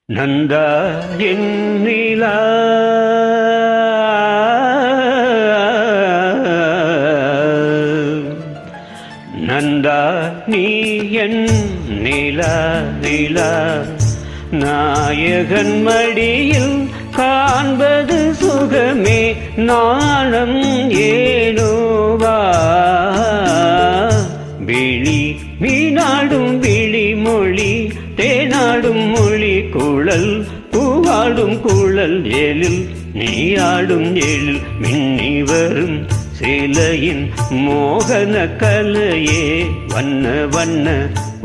நந்தா என்னிலா நந்தா நீ என் நிலா நிலா நாயகன் மடியில் காண்பது சுகமே நாணம் ஏனோவா விழி மீனாடும் விழி மொழி தேனாடும் மொழி குழல் பூவாடும் குழல் ஏழில் நீயாடும் ஏழில் மின்னி வரும் சிலையின் மோகன கலையே வண்ண வண்ண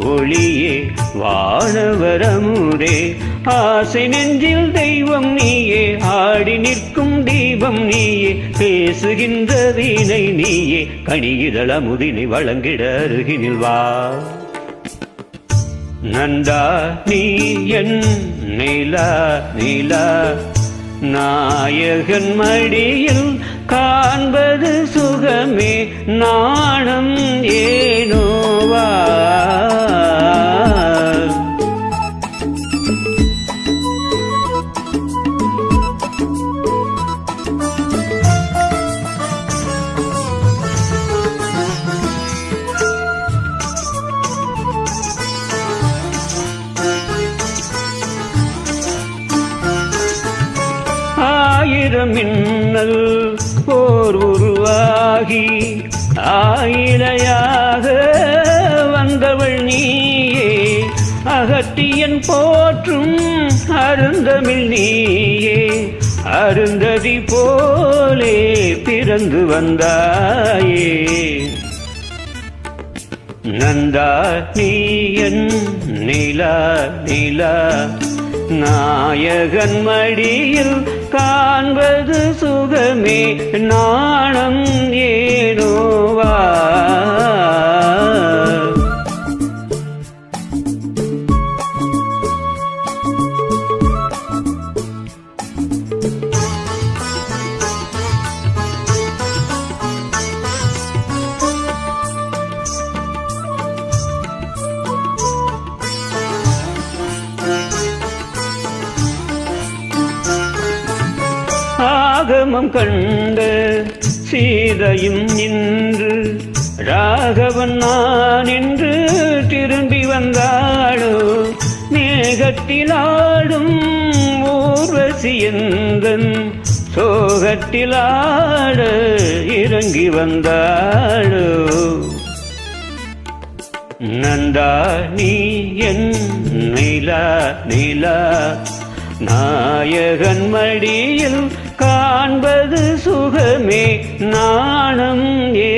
ஒளியே வானவரமுரே ஆசை நெஞ்சில் தெய்வம் நீயே ஆடி நிற்கும் தீபம் நீயே பேசுகின்ற வீணை நீயே கனியிதழ முதினை வழங்கிட அருகினில் வா நந்தா நீ என் நிலா நிலா நாயகன் மடியில் காண்பது சுகமே நாணம் ஏனோவா ஆயிரம் மின்னல் போர் உருவாகி ஆயிரையாக வந்தவள் நீயே அகத்தியன் போற்றும் அருந்தமிழ் நீயே அருந்ததி போலே பிறந்து வந்தாயே நந்தா நீ என் நிலா நிலா நாயகன் மடியில் காண்பது சுகமே நாணம் ஏனோவா ஆகமம் கண்ட சீதையும் நின்று ராகவன் நான் என்று திரும்பி வந்தாளோ மேகத்திலாடும் ஊர்வசி எந்தன் சோகத்திலாட இறங்கி வந்தாளோ நந்தா நீ என் நிலா நிலா நாயகன் மடியில் காண்பது சுகமே நாணம் ஏ